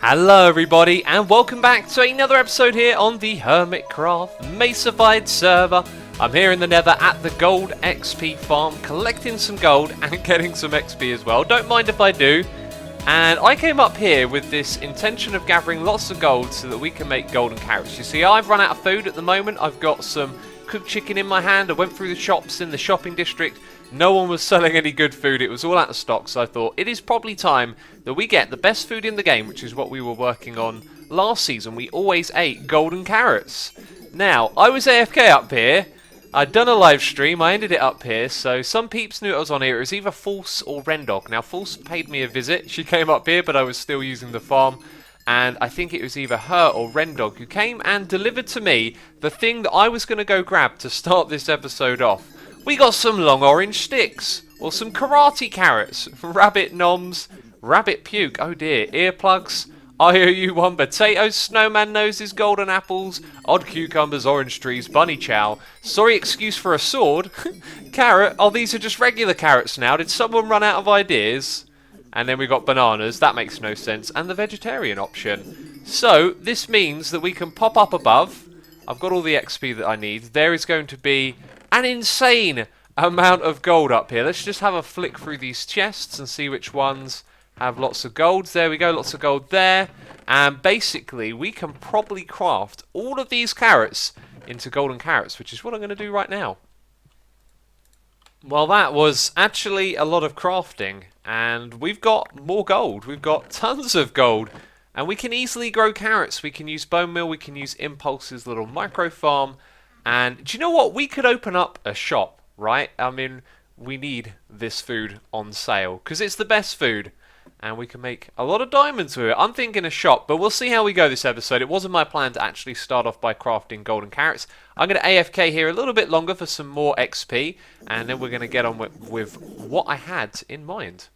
Hello everybody and welcome back to another episode here on the Hermitcraft Mesified server. I'm here in the nether at the gold XP farm collecting some gold and getting some XP as well. Don't mind if I do. And I came up here with this intention of gathering lots of gold so that we can make golden carrots. You see, I've run out of food at the moment. I've got some cooked chicken in my hand. I went through the shops in the shopping district. No one was selling any good food. It was all out of stock, so I thought it is probably time that we get the best food in the game, which is what we were working on last season. We always ate golden carrots. Now, I was AFK up here. I'd done a live stream. I ended it up here, so some peeps knew I was on here. It was either False or Rendog. Now, False paid me a visit. She came up here, but I was still using the farm. And I think it was either her or Rendog who came and delivered to me the thing that I was going to go grab to start this episode off. We got some long orange sticks, or some karate carrots, rabbit noms, rabbit puke, oh dear, earplugs, IOU1 potatoes, snowman noses, golden apples, odd cucumbers, orange trees, bunny chow, sorry excuse for a sword, carrot, oh these are just regular carrots now, did someone run out of ideas? And then we got bananas, that makes no sense, and the vegetarian option. So, this means that we can pop up above, I've got all the XP that I need, there is going to be an insane amount of gold up here. Let's just have a flick through these chests and see which ones have lots of gold. There we go, lots of gold there. And basically, we can probably craft all of these carrots into golden carrots, which is what I'm going to do right now. Well, that was actually a lot of crafting, and we've got more gold. We've got tons of gold, and we can easily grow carrots. We can use bone meal, we can use Impulse's little micro farm. And do you know what? We could open up a shop, right? I mean, we need this food on sale because it's the best food and we can make a lot of diamonds with it. I'm thinking a shop, but we'll see how we go this episode. It wasn't my plan to actually start off by crafting golden carrots. I'm going to AFK here a little bit longer for some more XP and then we're going to get on with what I had in mind,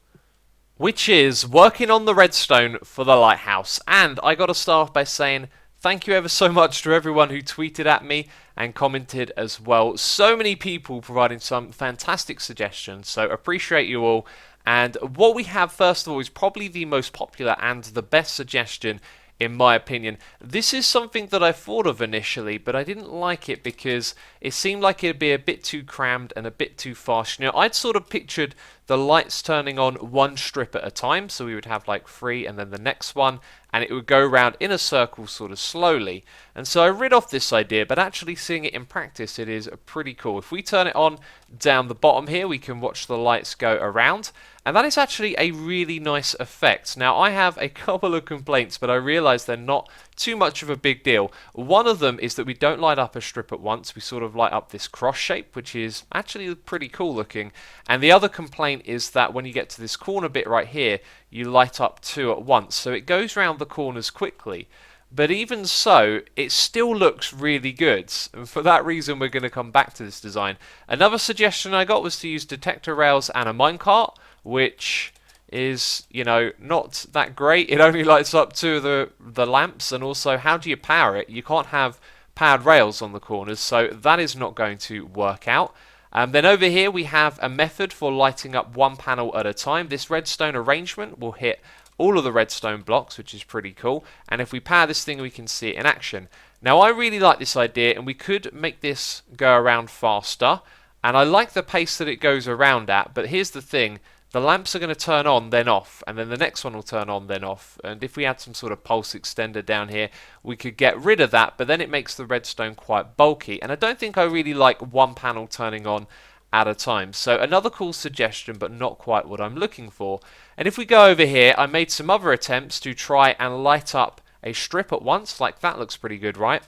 which is working on the redstone for the lighthouse. And I got to start off by saying thank you ever so much to everyone who tweeted at me and commented as well. So many people providing some fantastic suggestions, so appreciate you all. And what we have first of all is probably the most popular and the best suggestion in my opinion. This is something that I thought of initially, but I didn't like it because it seemed like it'd be a bit too crammed and a bit too fast. You know, I'd sort of pictured the lights turning on one strip at a time, so we would have like 3 and then the next one, and it would go around in a circle sort of slowly. And so I rid off this idea, but actually seeing it in practice, it is pretty cool. If we turn it on down the bottom here, we can watch the lights go around. And that is actually a really nice effect. Now, I have a couple of complaints, but I realise they're not too much of a big deal. One of them is that we don't light up a strip at once. We sort of light up this cross shape, which is actually pretty cool looking. And the other complaint is that when you get to this corner bit right here, you light up 2 at once. So it goes around the corners quickly. But even so, it still looks really good. And for that reason, we're going to come back to this design. Another suggestion I got was to use detector rails and a minecart, which is, you know, not that great. It only lights up 2 of the lamps, and also how do you power it? You can't have powered rails on the corners, so that is not going to work out. Then over here we have a method for lighting up 1 panel at a time. This redstone arrangement will hit all of the redstone blocks, which is pretty cool, and if we power this thing we can see it in action. Now I really like this idea, and we could make this go around faster, and I like the pace that it goes around at, but here's the thing. The lamps are going to turn on, then off, and then the next one will turn on, then off. And if we had some sort of pulse extender down here, we could get rid of that, but then it makes the redstone quite bulky. And I don't think I really like 1 panel turning on at a time. So another cool suggestion, but not quite what I'm looking for. And if we go over here, I made some other attempts to try and light up a strip at once. Like, that looks pretty good, right?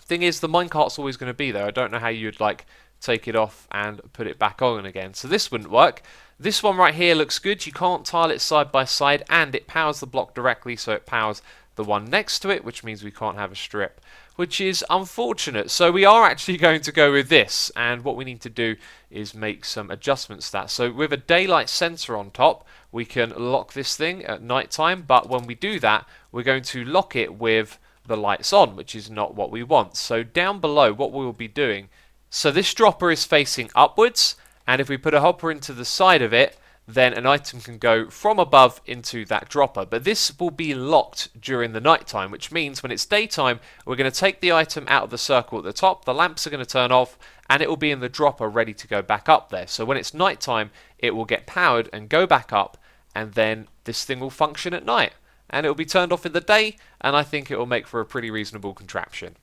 Thing is, the minecart's always going to be there. I don't know how you'd, like, take it off and put it back on again. So this wouldn't work. This one right here looks good. You can't tile it side by side, and it powers the block directly, so it powers the one next to it, which means we can't have a strip, which is unfortunate. So we are actually going to go with this, and what we need to do is make some adjustments to that. So with a daylight sensor on top, we can lock this thing at night time, but when we do that, we're going to lock it with the lights on, which is not what we want. So down below, what we will be doing, so this dropper is facing upwards, and if we put a hopper into the side of it, then an item can go from above into that dropper. But this will be locked during the nighttime, which means when it's daytime, we're going to take the item out of the circle at the top, the lamps are going to turn off, and it will be in the dropper ready to go back up there. So when it's nighttime, it will get powered and go back up, and then this thing will function at night. And it will be turned off in the day, and I think it will make for a pretty reasonable contraption.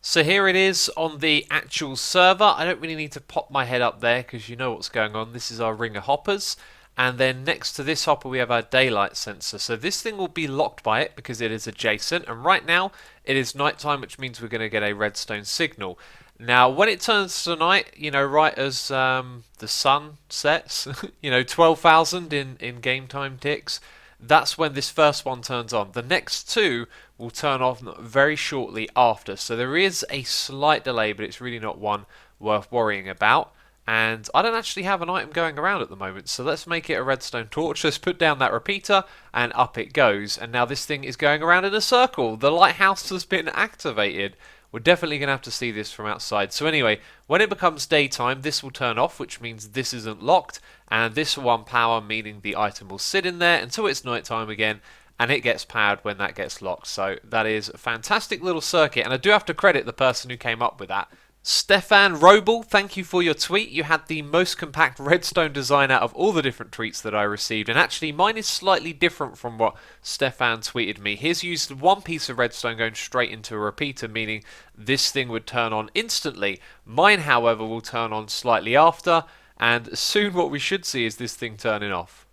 So here it is on the actual server. I don't really need to pop my head up there because you know what's going on. This is our ring of hoppers. And then next to this hopper we have our daylight sensor. So this thing will be locked by it because it is adjacent. And right now it is nighttime, which means we're going to get a redstone signal. Now when it turns to night, you know, right as the sun sets, you know, 12,000 in game time ticks, that's when this first one turns on. The next two will turn off very shortly after. So there is a slight delay, but it's really not one worth worrying about. And I don't actually have an item going around at the moment, so let's make it a redstone torch. Let's put down that repeater, and up it goes. And now this thing is going around in a circle. The lighthouse has been activated. We're definitely going to have to see this from outside. So anyway, when it becomes daytime, this will turn off, which means this isn't locked. And this will unpower, meaning the item will sit in there until it's nighttime again. And it gets powered when that gets locked. So that is a fantastic little circuit. And I do have to credit the person who came up with that. Stefan Robel, thank you for your tweet. You had the most compact redstone design out of all the different tweets that I received. And actually, mine is slightly different from what Stefan tweeted me. His used one piece of redstone going straight into a repeater, meaning this thing would turn on instantly. Mine, however, will turn on slightly after. And soon what we should see is this thing turning off.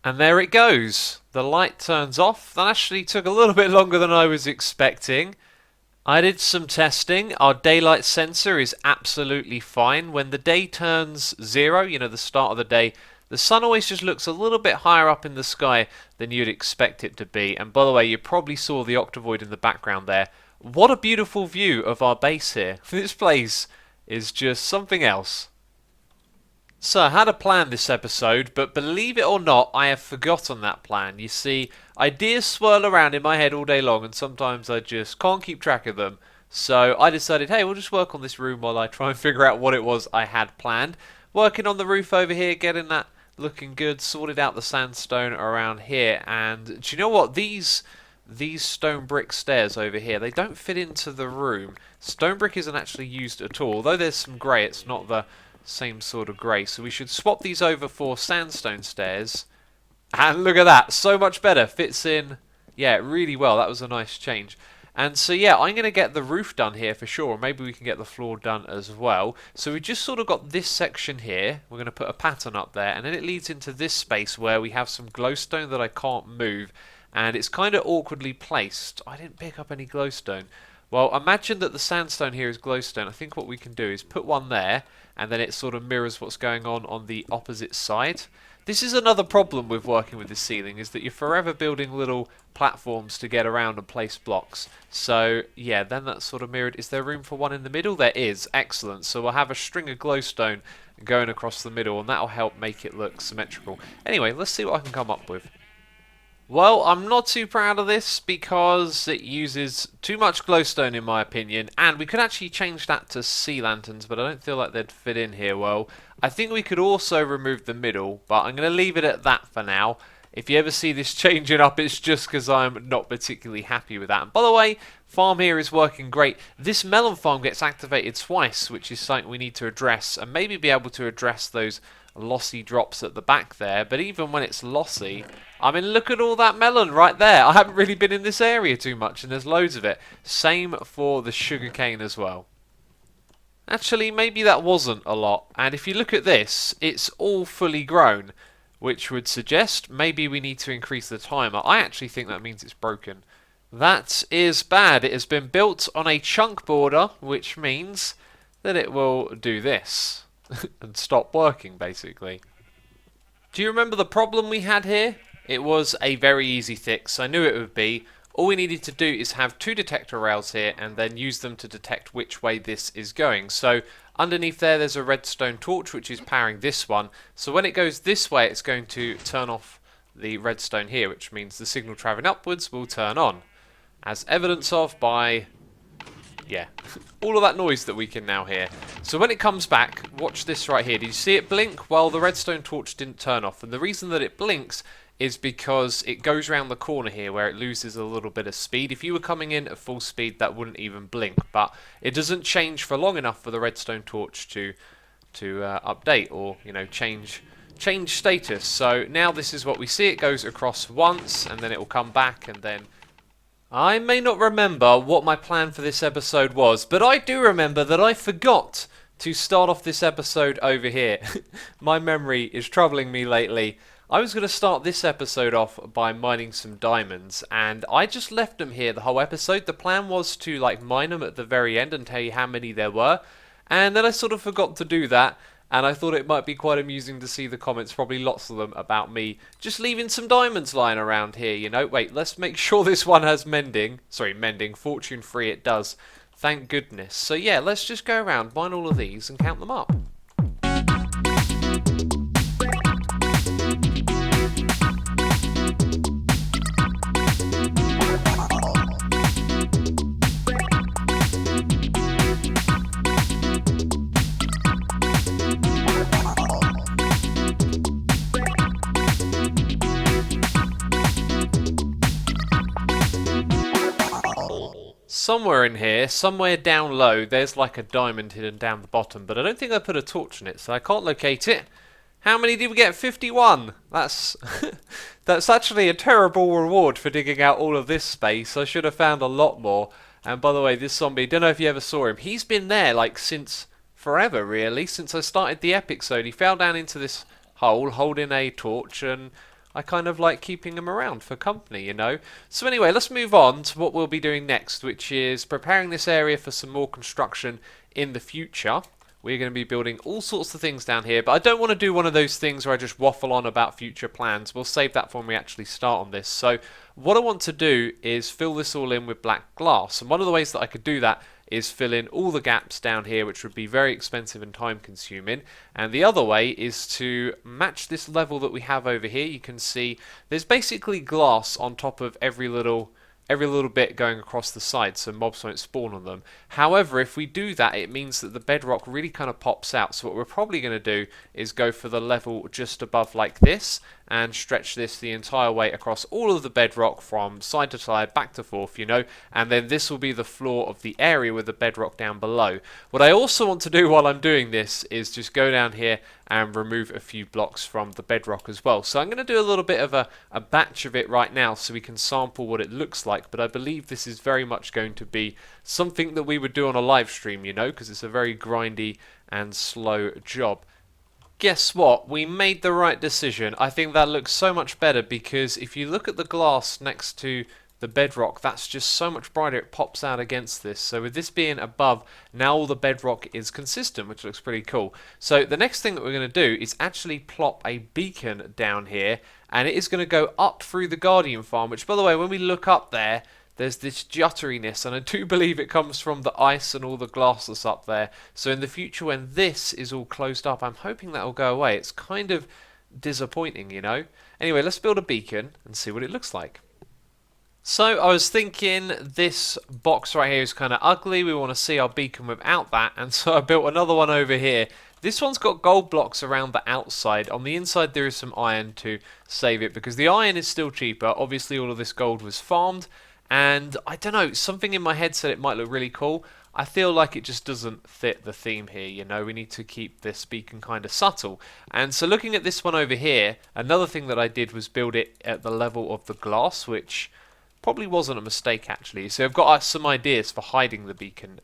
And there it goes. The light turns off. That actually took a little bit longer than I was expecting. I did some testing. Our daylight sensor is absolutely fine. When the day turns 0, you know, the start of the day, the sun always just looks a little bit higher up in the sky than you'd expect it to be. And by the way, you probably saw the octavoid in the background there. What a beautiful view of our base here. This place is just something else. So I had a plan this episode, but believe it or not, I have forgotten that plan. You see, ideas swirl around in my head all day long, and sometimes I just can't keep track of them. So I decided, hey, we'll just work on this room while I try and figure out what it was I had planned. Working on the roof over here, getting that looking good, sorted out the sandstone around here, and do you know what? These stone brick stairs over here, they don't fit into the room. Stone brick isn't actually used at all. Although there's some grey, it's not the same sort of grey. So we should swap these over for sandstone stairs. And look at that, so much better. Fits in, yeah, really well. That was a nice change. And so yeah, I'm going to get the roof done here for sure. Maybe we can get the floor done as well. So we just sort of got this section here. We're going to put a pattern up there. And then it leads into this space where we have some glowstone that I can't move. And it's kind of awkwardly placed. I didn't pick up any glowstone. Well, imagine that the sandstone here is glowstone. I think what we can do is put one there, and then it sort of mirrors what's going on the opposite side. This is another problem with working with the ceiling, is that you're forever building little platforms to get around and place blocks. So, yeah, then that's sort of mirrored. Is there room for one in the middle? There is. Excellent. So we'll have a string of glowstone going across the middle, and that'll help make it look symmetrical. Anyway, let's see what I can come up with. Well, I'm not too proud of this because it uses too much glowstone in my opinion, and we could actually change that to sea lanterns, but I don't feel like they'd fit in here well. I think we could also remove the middle, but I'm going to leave it at that for now. If you ever see this changing up, it's just because I'm not particularly happy with that. And by the way, farm here is working great. This melon farm gets activated twice, which is something we need to address, and maybe be able to address those lossy drops at the back there. But even when it's lossy, I mean, look at all that melon right there. I haven't really been in this area too much, and there's loads of it. Same for the sugarcane as well. Actually, maybe that wasn't a lot. And if you look at this, it's all fully grown, which would suggest maybe we need to increase the timer. I actually think that means it's broken. That is bad. It has been built on a chunk border, which means that it will do this and stop working, basically. Do you remember the problem we had here? It was a very easy fix. I knew it would be. All we needed to do is have 2 detector rails here and then use them to detect which way this is going. So underneath there's a redstone torch which is powering this one. So when it goes this way, it's going to turn off the redstone here, which means the signal travelling upwards will turn on. As evidence of by, Yeah, all of that noise that we can now hear. So when it comes back, watch this right here. Did you see it blink? Well, the redstone torch didn't turn off. And the reason that it blinks is because it goes around the corner here where it loses a little bit of speed. If you were coming in at full speed, that wouldn't even blink. But it doesn't change for long enough for the redstone torch to update or, you know, change status. So now this is what we see. It goes across once and then it will come back, and then I may not remember what my plan for this episode was, but I do remember that I forgot to start off this episode over here. My memory is troubling me lately. I was going to start this episode off by mining some diamonds, and I just left them here the whole episode. The plan was to like mine them at the very end and tell you how many there were, and then I sort of forgot to do that. And I thought it might be quite amusing to see the comments, probably lots of them, about me just leaving some diamonds lying around here, you know. Wait, let's make sure this one has mending. Sorry, mending. Fortune free it does. Thank goodness. So yeah, let's just go around, mine all of these and count them up. Somewhere in here, somewhere down low, there's like a diamond hidden down the bottom, but I don't think I put a torch in it, so I can't locate it. How many did we get? 51! That's that's actually a terrible reward for digging out all of this space. I should have found a lot more. And by the way, this zombie, don't know if you ever saw him. He's been there like since forever, really, since I started the episode. He fell down into this hole holding a torch, and I kind of like keeping him around for company, you know. So anyway, let's move on to what we'll be doing next, which is preparing this area for some more construction in the future. We're going to be building all sorts of things down here, but I don't want to do one of those things where I just waffle on about future plans. We'll save that for when we actually start on this. So what I want to do is fill this all in with black glass, and one of the ways that I could do that is fill in all the gaps down here, which would be very expensive and time consuming. And the other way is to match this level that we have over here. You can see there's basically glass on top of every little bit going across the side, so mobs won't spawn on them. However, if we do that, it means that the bedrock really kind of pops out. So what we're probably going to do is go for the level just above like this and stretch this the entire way across all of the bedrock from side to side, back to forth, you know, and then this will be the floor of the area with the bedrock down below. What I also want to do while I'm doing this is just go down here and remove a few blocks from the bedrock as well. So I'm going to do a little bit of a batch of it right now so we can sample what it looks like, but I believe this is very much going to be something that we would do on a live stream, you know, because it's a very grindy and slow job. Guess what? We made the right decision. I think that looks so much better because if you look at the glass next to the bedrock, that's just so much brighter. It pops out against this. So with this being above, now all the bedrock is consistent, which looks pretty cool. So the next thing that we're going to do is actually plop a beacon down here, and it is going to go up through the Guardian farm, which, by the way, when we look up there, there's this jutteriness, and I do believe it comes from the ice and all the glass that's up there. So in the future, when this is all closed up, I'm hoping that will go away. It's kind of disappointing, you know. Anyway, let's build a beacon and see what it looks like. So I was thinking this box right here is kind of ugly. We want to see our beacon without that, and so I built another one over here. This one's got gold blocks around the outside. On the inside there is some iron to save it because the iron is still cheaper. Obviously all of this gold was farmed, and I don't know, something in my head said it might look really cool. I feel like it just doesn't fit the theme here, you know. We need to keep this beacon kind of subtle. And so looking at this one over here, another thing that I did was build it at the level of the glass, which probably wasn't a mistake actually. So I've got some ideas for hiding the beacon.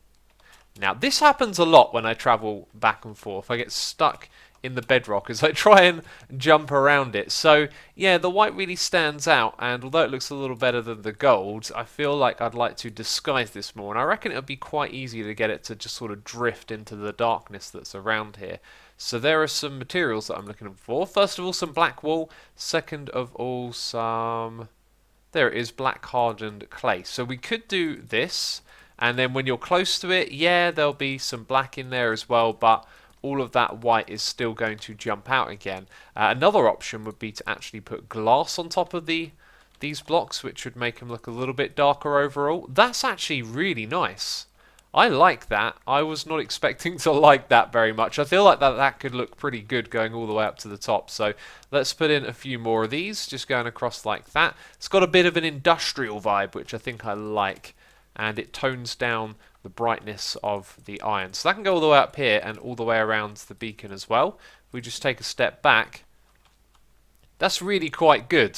Now this happens a lot when I travel back and forth. I get stuck in the bedrock as I try and jump around it. So yeah, the white really stands out, and although it looks a little better than the gold, I feel like I'd like to disguise this more, and I reckon it would be quite easy to get it to just sort of drift into the darkness that's around here. So there are some materials that I'm looking for. First of all, some black wool. Second of all, some... there it is, black hardened clay. So we could do this, and then when you're close to it, yeah, there'll be some black in there as well, but all of that white is still going to jump out again. Another option would be to actually put glass on top of these blocks, which would make them look a little bit darker overall. That's actually really nice. I like that. I was not expecting to like that very much. I feel like that could look pretty good going all the way up to the top. So let's put in a few more of these, just going across like that. It's got a bit of an industrial vibe, which I think I like. And it tones down the brightness of the iron. So that can go all the way up here and all the way around the beacon as well. If we just take a step back, that's really quite good.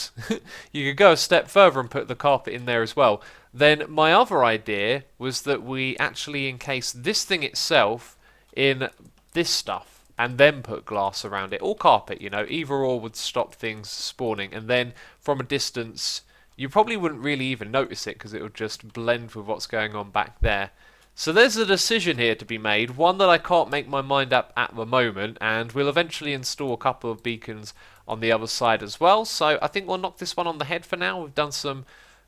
You could go a step further and put the carpet in there as well. Then my other idea was that we actually encase this thing itself in this stuff and then put glass around it, or carpet, you know, either or would stop things spawning. And then from a distance, you probably wouldn't really even notice it because it would just blend with what's going on back there. So there's a decision here to be made, one that I can't make my mind up at the moment, and we'll eventually install a couple of beacons on the other side as well. So I think we'll knock this one on the head for now. We've done some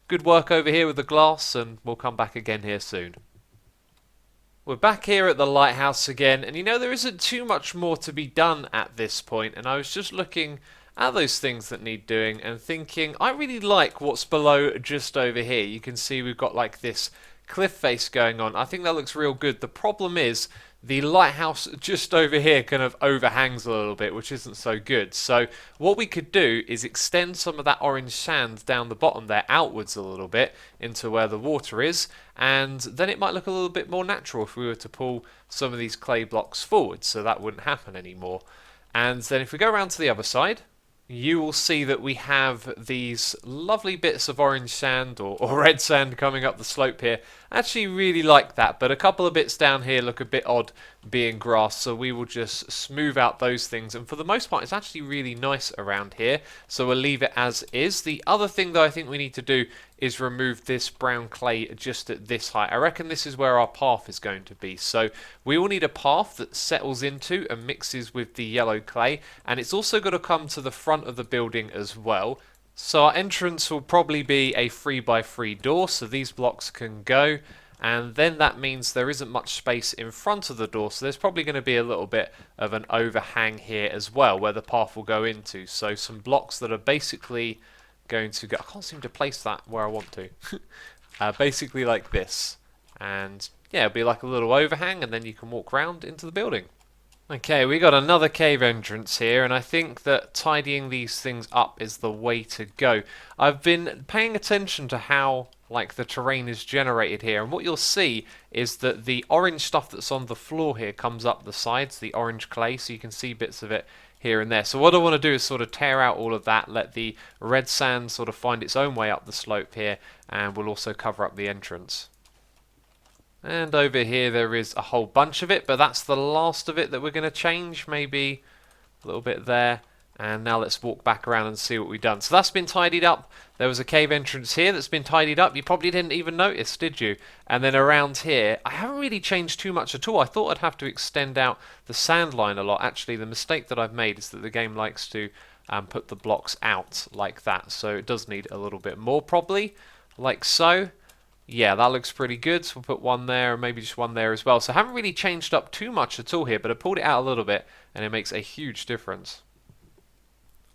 good work over here with the glass, and we'll come back again here soon. We're back here at the lighthouse again, and you know, there isn't too much more to be done at this point, and I was just looking at those things that need doing and thinking, I really like what's below just over here. You can see we've got like this cliff face going on. I think that looks real good. The problem is the lighthouse just over here kind of overhangs a little bit, which isn't so good. So what we could do is extend some of that orange sand down the bottom there outwards a little bit into where the water is, and then it might look a little bit more natural if we were to pull some of these clay blocks forward, so that wouldn't happen anymore. And then if we go around to the other side, you will see that we have these lovely bits of orange sand or red sand coming up the slope here. I actually really like that, but a couple of bits down here look a bit odd being grass, so we will just smooth out those things, and for the most part it's actually really nice around here, so we'll leave it as is. The other thing that I think we need to do is remove this brown clay just at this height. I reckon this is where our path is going to be, so we will need a path that settles into and mixes with the yellow clay, and it's also got to come to the front of the building as well. So our entrance will probably be a 3x3 door, so these blocks can go, and then that means there isn't much space in front of the door, so there's probably going to be a little bit of an overhang here as well where the path will go into. So some blocks that are basically going to go, I can't seem to place that where I want to, basically like this, and yeah, it'll be like a little overhang, and then you can walk around into the building. Okay, we got another cave entrance here, and I think that tidying these things up is the way to go. I've been paying attention to how like the terrain is generated here, and what you'll see is that the orange stuff that's on the floor here comes up the sides, the orange clay, so you can see bits of it here and there. So what I want to do is sort of tear out all of that, let the red sand sort of find its own way up the slope here, and we'll also cover up the entrance. And over here there is a whole bunch of it, but that's the last of it that we're going to change, maybe a little bit there. And now let's walk back around and see what we've done. So that's been tidied up. There was a cave entrance here that's been tidied up. You probably didn't even notice, did you? And then around here, I haven't really changed too much at all. I thought I'd have to extend out the sand line a lot. Actually, the mistake that I've made is that the game likes to put the blocks out like that. So it does need a little bit more, probably, like so. Yeah, that looks pretty good, so we'll put one there, and maybe just one there as well. So I haven't really changed up too much at all here, but I pulled it out a little bit, and it makes a huge difference.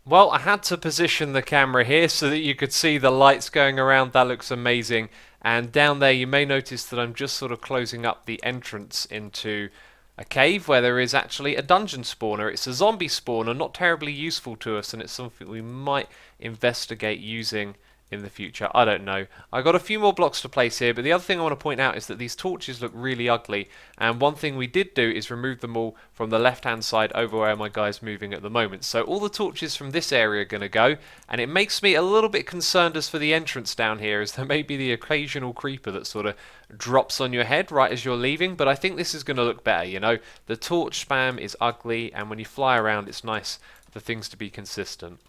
Well, I had to position the camera here so that you could see the lights going around. That looks amazing. And down there, you may notice that I'm just sort of closing up the entrance into a cave where there is actually a dungeon spawner. It's a zombie spawner, not terribly useful to us, and it's something we might investigate using in the future. I don't know. I got a few more blocks to place here, but the other thing I want to point out is that these torches look really ugly, and one thing we did do is remove them all from the left hand side over where my guy's moving at the moment. So all the torches from this area are going to go, and it makes me a little bit concerned as for the entrance down here, as there may be the occasional creeper that sort of drops on your head right as you're leaving, but I think this is going to look better, you know. The torch spam is ugly, and when you fly around it's nice for things to be consistent.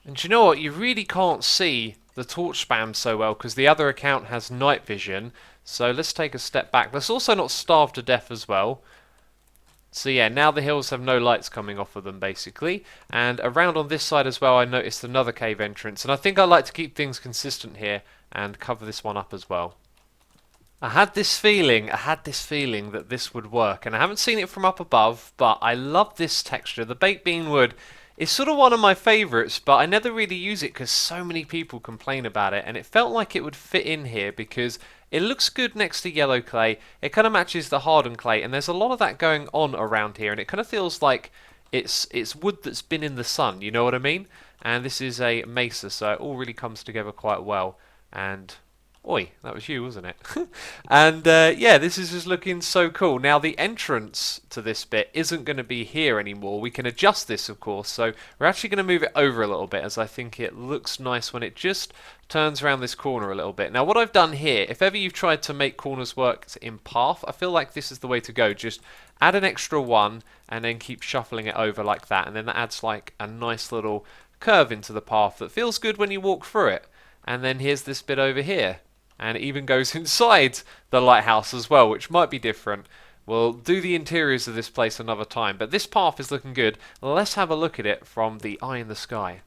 And you know what, you really can't see the torch spam so well because the other account has night vision. So let's take a step back. Let's also not starve to death as well. So yeah, now the hills have no lights coming off of them basically. And around on this side as well, I noticed another cave entrance. And I think I like to keep things consistent here and cover this one up as well. I had this feeling that this would work, and I haven't seen it from up above, but I love this texture. The baked bean wood It's sort of one of my favourites, but I never really use it because so many people complain about it, and it felt like it would fit in here because it looks good next to yellow clay. It kind of matches the hardened clay, and there's a lot of that going on around here, and it kind of feels like it's wood that's been in the sun, you know what I mean? And this is a mesa, so it all really comes together quite well. And oi, that was you, wasn't it? And yeah, this is just looking so cool. Now, the entrance to this bit isn't going to be here anymore. We can adjust this, of course, so we're actually going to move it over a little bit, as I think it looks nice when it just turns around this corner a little bit. Now, what I've done here, if ever you've tried to make corners work in path, I feel like this is the way to go. Just add an extra one and then keep shuffling it over like that, and then that adds like a nice little curve into the path that feels good when you walk through it. And then here's this bit over here. And it even goes inside the lighthouse as well, which might be different. We'll do the interiors of this place another time, but this path is looking good. Let's have a look at it from the eye in the sky.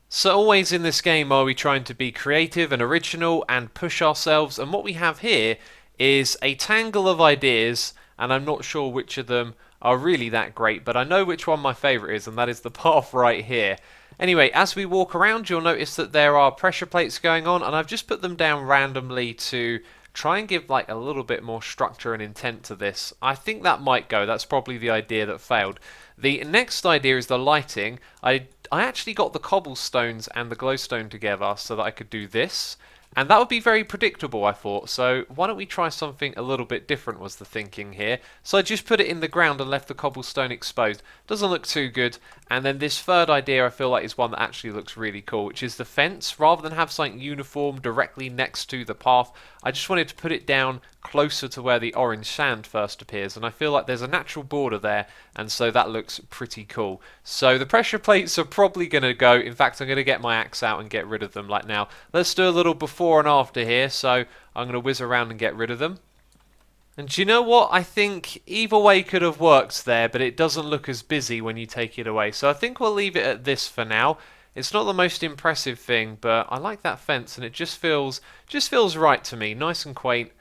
So always in this game are we trying to be creative and original and push ourselves, and what we have here is a tangle of ideas, and I'm not sure which of them are really that great, but I know which one my favourite is, and that is the path right here. Anyway, as we walk around, you'll notice that there are pressure plates going on, and I've just put them down randomly to try and give like a little bit more structure and intent to this. I think that might go. That's probably the idea that failed. The next idea is the lighting. I actually got the cobblestones and the glowstone together so that I could do this. And that would be very predictable, I thought, so why don't we try something a little bit different was the thinking here. So I just put it in the ground and left the cobblestone exposed. Doesn't look too good. And then this third idea I feel like is one that actually looks really cool, which is the fence. Rather than have something uniform directly next to the path, I just wanted to put it down closer to where the orange sand first appears, and I feel like there's a natural border there, and so that looks pretty cool. So the pressure plates are probably going to go. In fact, I'm going to get my axe out and get rid of them like now. Let's do a little before and after here, so I'm going to whiz around and get rid of them. And do you know what? I think either way could have worked there, but it doesn't look as busy when you take it away. So I think we'll leave it at this for now. It's not the most impressive thing, but I like that fence, and it just feels right to me. Nice and quaint,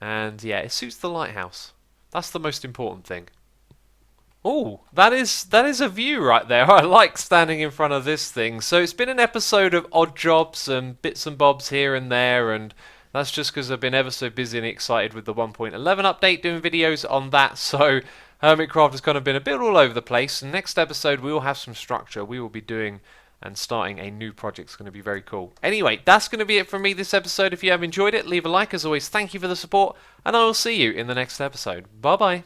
and yeah, it suits the lighthouse. That's the most important thing. Oh, that is a view right there. I like standing in front of this thing. So it's been an episode of odd jobs and bits and bobs here and there, and that's just because I've been ever so busy and excited with the 1.11 update, doing videos on that. So Hermitcraft has kind of been a bit all over the place. And next episode we will have some structure. We will be doing and starting a new project. It's going to be very cool. Anyway, that's going to be it from me this episode. If you have enjoyed it, leave a like. As always, thank you for the support, and I will see you in the next episode. Bye bye.